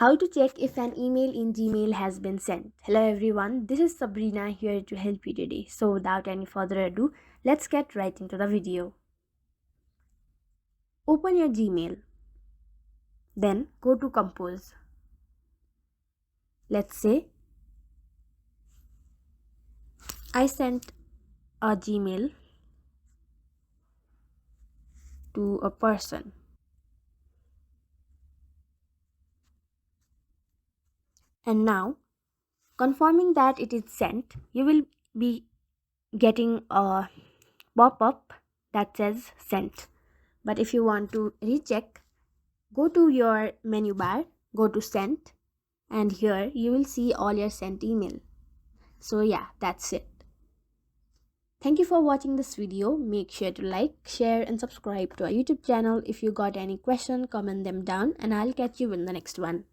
How to check if an email in Gmail has been sent. Hello everyone, this is Sabrina here to help you today. So without any further ado, let's get right into the video. Open your Gmail. Then go to Compose. Let's say I sent a Gmail to a person. And now, confirming that it is sent, you will be getting a pop-up that says sent. But if you want to recheck, go to your menu bar, go to sent, and here you will see all your sent email. So yeah, that's it. Thank you for watching this video. Make sure to like, share and subscribe to our YouTube channel. If you got any question, comment them down and I'll catch you in the next one.